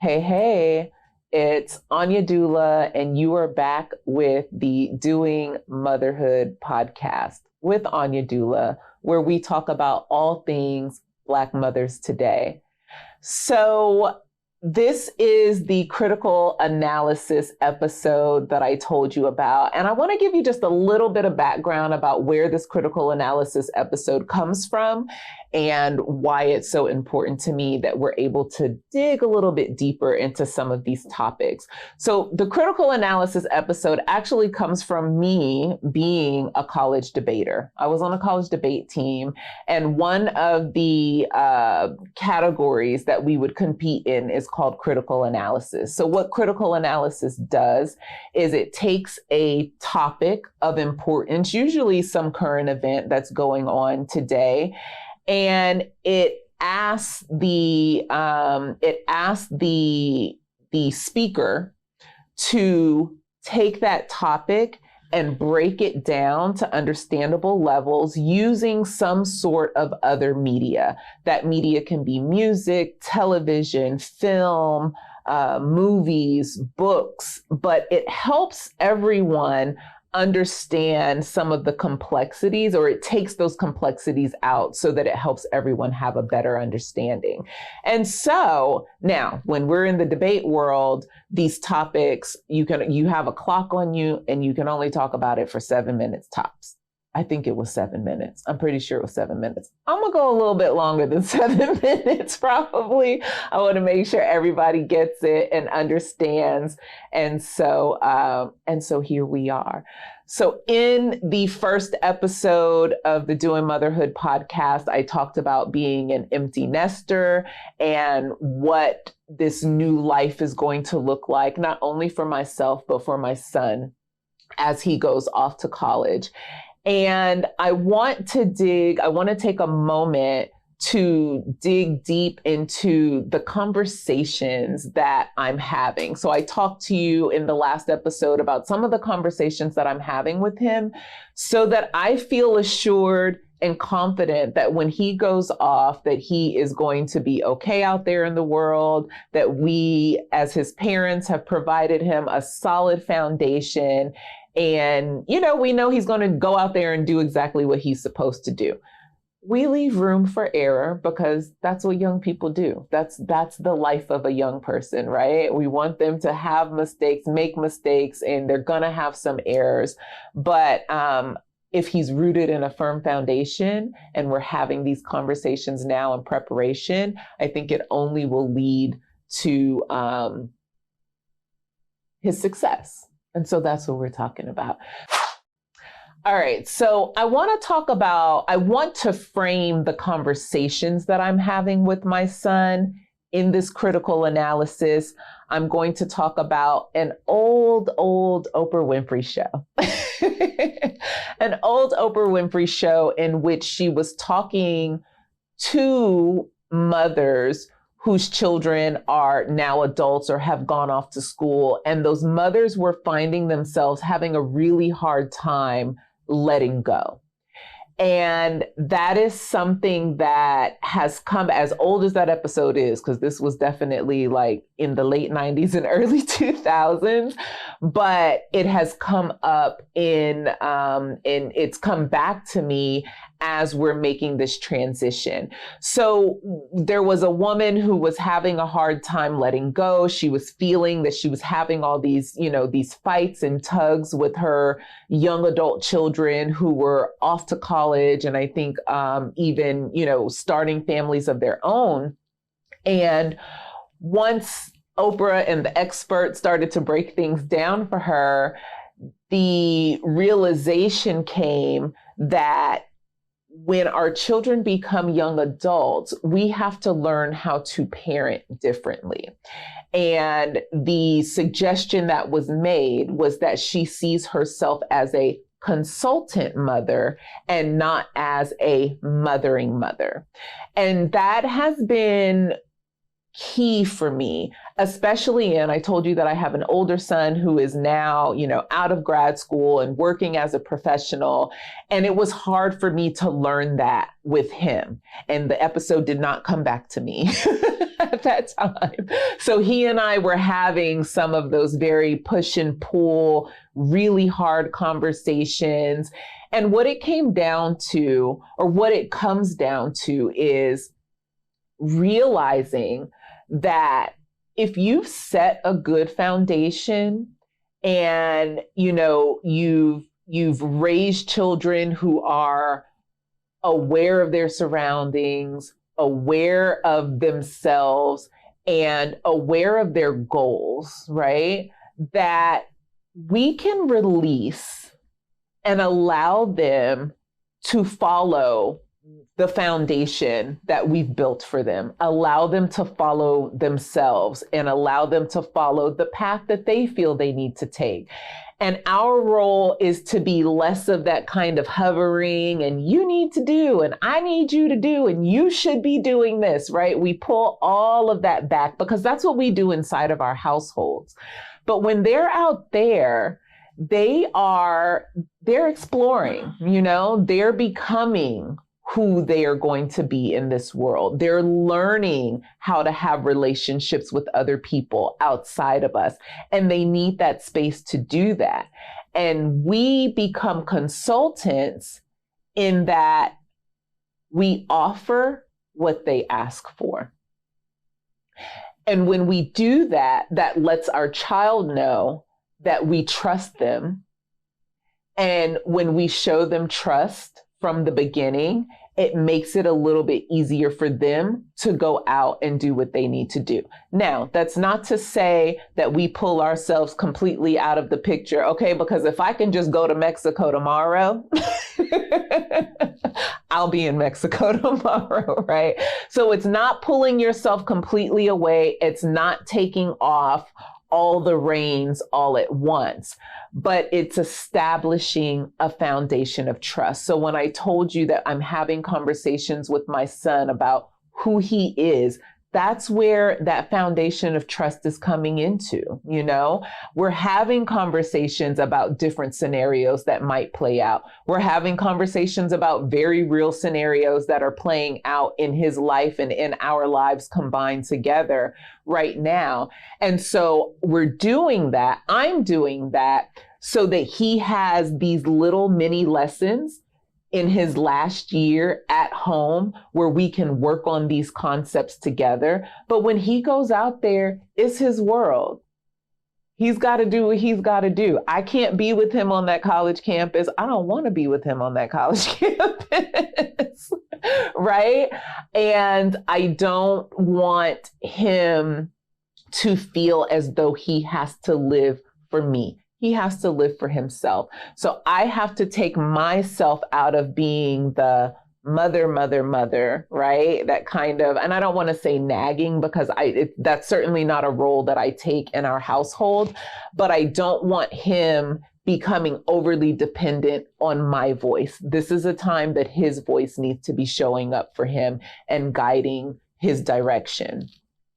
Hey, hey, it's Anya Dula, and you are back with the Doin Motherhood Podcast with Anya Dula, where we talk about all things Black mothers today. So, this is the critical analysis episode that I told you about. And I want to give you just a little bit of background about where this critical analysis episode comes from and why it's so important to me that we're able to dig a little bit deeper into some of these topics. So the critical analysis episode actually comes from me being a college debater. I was on a college debate team, and one of the categories that we would compete in is called critical analysis. So what critical analysis does is it takes a topic of importance, usually some current event that's going on today, and it asks the speaker to take that topic and break it down to understandable levels using some sort of other media. That media can be music, television, film, movies, books, but it helps everyone understand some of the complexities, or it takes those complexities out so that it helps everyone have a better understanding. And so now when we're in the debate world, these topics, you have a clock on you and you can only talk about it for 7 minutes tops. I think it was 7 minutes. I'm pretty sure it was 7 minutes. I'm gonna go a little bit longer than 7 minutes, probably. I want to make sure everybody gets it and understands. And so here we are. So in the first episode of the Doin Motherhood podcast, I talked about being an empty nester and what this new life is going to look like, not only for myself, but for my son as he goes off to college. And I want to take a moment to dig deep into the conversations that I'm having. So I talked to you in the last episode about some of the conversations that I'm having with him so that I feel assured and confident that when he goes off, that he is going to be okay out there in the world, that we as his parents have provided him a solid foundation. And, we know he's going to go out there and do exactly what he's supposed to do. We leave room for error because that's what young people do. That's the life of a young person, right? We want them to have mistakes, make mistakes, and they're going to have some errors. But if he's rooted in a firm foundation and we're having these conversations now in preparation, I think it only will lead to his success. And so that's what we're talking about. All right. So I want to frame the conversations that I'm having with my son in this critical analysis. I'm going to talk about an old Oprah Winfrey show, an old Oprah Winfrey show in which she was talking to mothers whose children are now adults or have gone off to school. And those mothers were finding themselves having a really hard time letting go. And that is something that has come, as old as that episode is, because this was definitely like in the late 90s and early 2000s, but it has come up and it's come back to me as we're making this transition. So there was a woman who was having a hard time letting go. She was feeling that she was having all these, these fights and tugs with her young adult children who were off to college. And I think even, starting families of their own. And once Oprah and the experts started to break things down for her, the realization came that when our children become young adults, we have to learn how to parent differently. And the suggestion that was made was that she sees herself as a consultant mother and not as a mothering mother. And that has been key for me, especially I told you that I have an older son who is now, out of grad school and working as a professional. And it was hard for me to learn that with him. And the episode did not come back to me. at that time. So he and I were having some of those very push and pull, really hard conversations. And what it came down to, or what it comes down to, is realizing that if you've set a good foundation and, you've raised children who are aware of their surroundings, aware of themselves, and aware of their goals, right? That we can release and allow them to follow the foundation that we've built for them, allow them to follow themselves and allow them to follow the path that they feel they need to take. And our role is to be less of that kind of hovering and you need to do, and I need you to do, and you should be doing this, right? We pull all of that back because that's what we do inside of our households. But when they're out there, they're exploring, they're becoming who they are going to be in this world. They're learning how to have relationships with other people outside of us, and they need that space to do that. And we become consultants in that we offer what they ask for. And when we do that, that lets our child know that we trust them. And when we show them trust from the beginning, it makes it a little bit easier for them to go out and do what they need to do. Now, that's not to say that we pull ourselves completely out of the picture, okay? Because if I can just go to Mexico tomorrow, I'll be in Mexico tomorrow, right? So it's not pulling yourself completely away. It's not taking off all the reins all at once, but it's establishing a foundation of trust. So when I told you that I'm having conversations with my son about who he is, that's where that foundation of trust is coming into, We're having conversations about different scenarios that might play out. We're having conversations about very real scenarios that are playing out in his life and in our lives combined together right now. And so we're doing that. I'm doing that so that he has these little mini lessons in his last year at home where we can work on these concepts together. But when he goes out there, it's his world. He's got to do what he's got to do. I can't be with him on that college campus. I don't want to be with him on that college campus, right? And I don't want him to feel as though he has to live for me. He has to live for himself. So I have to take myself out of being the mother, right? That kind of, and I don't want to say nagging because that's certainly not a role that I take in our household, but I don't want him becoming overly dependent on my voice. This is a time that his voice needs to be showing up for him and guiding his direction.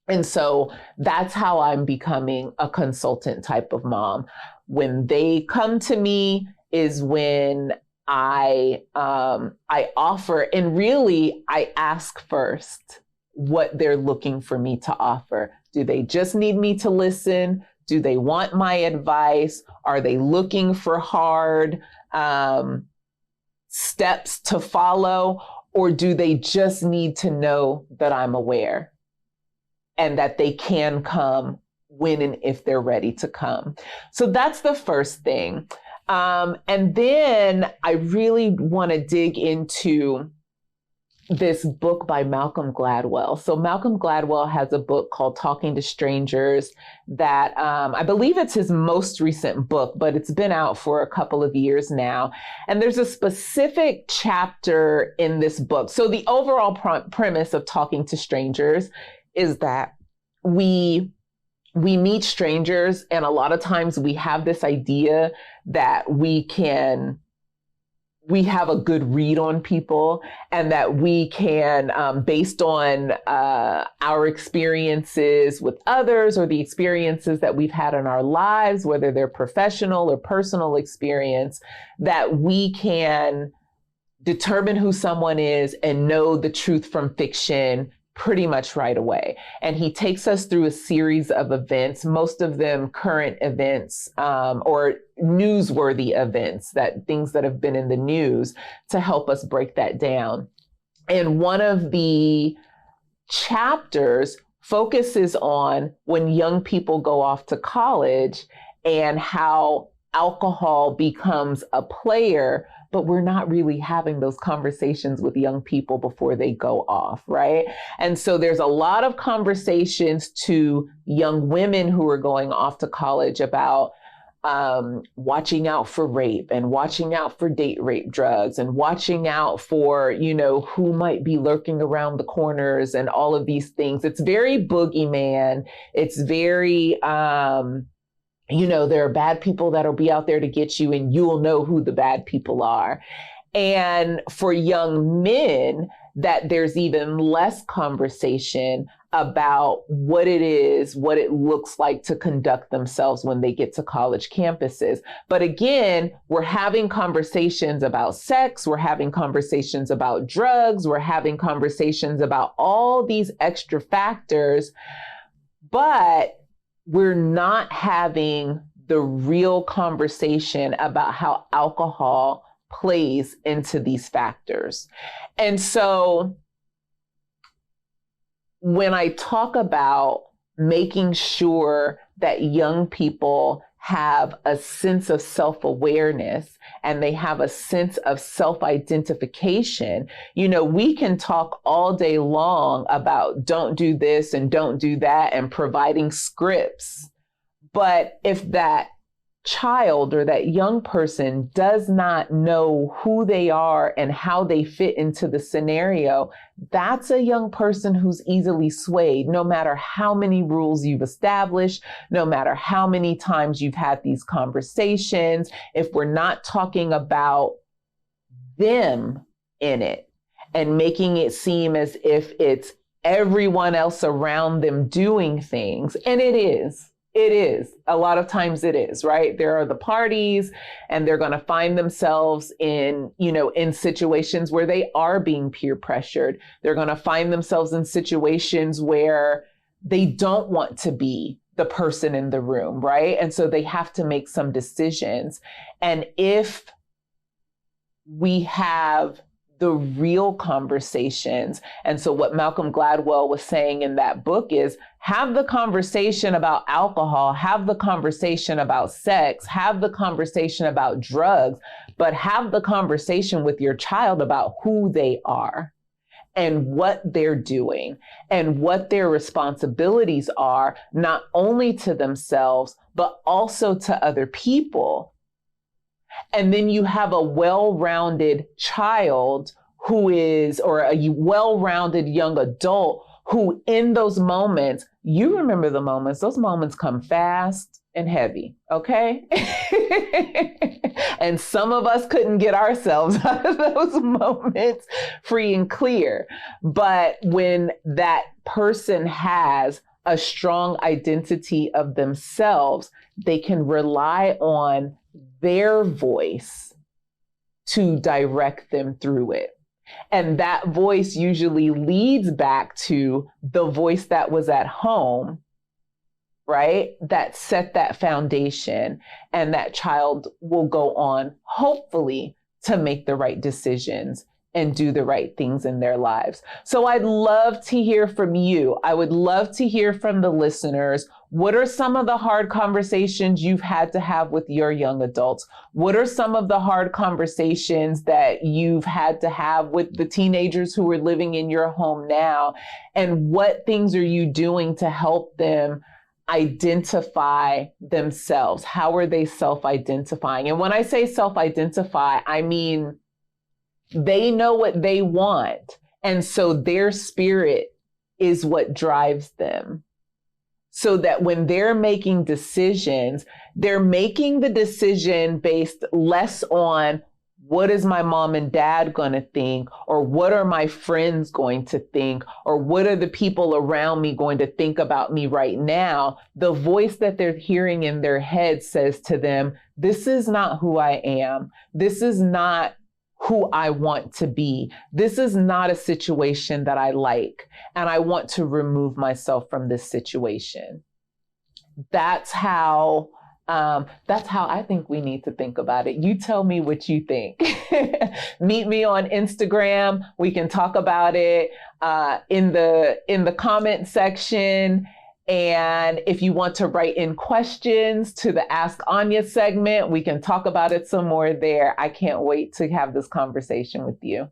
And so that's how I'm becoming a consultant type of mom. When they come to me is when I offer, and really I ask first what they're looking for me to offer. Do they just need me to listen? Do they want my advice? Are they looking for hard steps to follow? Or do they just need to know that I'm aware and that they can come when and if they're ready to come? So that's the first thing. And then I really want to dig into this book by Malcolm Gladwell. So Malcolm Gladwell has a book called Talking to Strangers that I believe it's his most recent book, but it's been out for a couple of years now. And there's a specific chapter in this book. So the overall premise of Talking to Strangers is that we meet strangers, and a lot of times we have this idea that we have a good read on people, and that we can, based on our experiences with others or the experiences that we've had in our lives, whether they're professional or personal experience, that we can determine who someone is and know the truth from fiction pretty much right away. And he takes us through a series of events, most of them current events or newsworthy events, that things that have been in the news, to help us break that down. And one of the chapters focuses on when young people go off to college and how alcohol becomes a player, but we're not really having those conversations with young people before they go off, right? And so there's a lot of conversations to young women who are going off to college about watching out for rape and watching out for date rape drugs and watching out for, who might be lurking around the corners and all of these things. It's very boogeyman. It's very, there are bad people that'll be out there to get you, and you'll know who the bad people are. And for young men, that there's even less conversation about what it is, what it looks like to conduct themselves when they get to college campuses. But again, we're having conversations about sex, we're having conversations about drugs, we're having conversations about all these extra factors, but we're not having the real conversation about how alcohol plays into these factors. And so when I talk about making sure that young people have a sense of self-awareness and they have a sense of self-identification, we can talk all day long about don't do this and don't do that and providing scripts. But if that child or that young person does not know who they are and how they fit into the scenario, that's a young person who's easily swayed, no matter how many rules you've established, no matter how many times you've had these conversations. If we're not talking about them in it and making it seem as if it's everyone else around them doing things, and it is. It is. A lot of times it is, right? There are the parties and they're going to find themselves in situations where they are being peer pressured. They're going to find themselves in situations where they don't want to be the person in the room, right? And so they have to make some decisions. And if we have the real conversations. And so what Malcolm Gladwell was saying in that book is have the conversation about alcohol, have the conversation about sex, have the conversation about drugs, but have the conversation with your child about who they are and what they're doing and what their responsibilities are, not only to themselves, but also to other people. And then you have a well-rounded child or a well-rounded young adult who in those moments, you remember the moments, those moments come fast and heavy, okay? And some of us couldn't get ourselves out of those moments free and clear. But when that person has a strong identity of themselves, they can rely on their voice to direct them through it. And that voice usually leads back to the voice that was at home, right? That set that foundation, and that child will go on, hopefully, to make the right decisions and do the right things in their lives. So I'd love to hear from you. I would love to hear from the listeners. What are some of the hard conversations you've had to have with your young adults? What are some of the hard conversations that you've had to have with the teenagers who are living in your home now? And what things are you doing to help them identify themselves? How are they self-identifying? And when I say self-identify, I mean they know what they want. And so their spirit is what drives them. So that when they're making decisions, they're making the decision based less on what is my mom and dad going to think, or what are my friends going to think, or what are the people around me going to think about me right now. The voice that they're hearing in their head says to them, this is not who I am. This is not who I want to be. This is not a situation that I like, and I want to remove myself from this situation. That's how I think we need to think about it. You tell me what you think. Meet me on Instagram. We can talk about it in the comment section. And if you want to write in questions to the Ask Anya segment, we can talk about it some more there. I can't wait to have this conversation with you.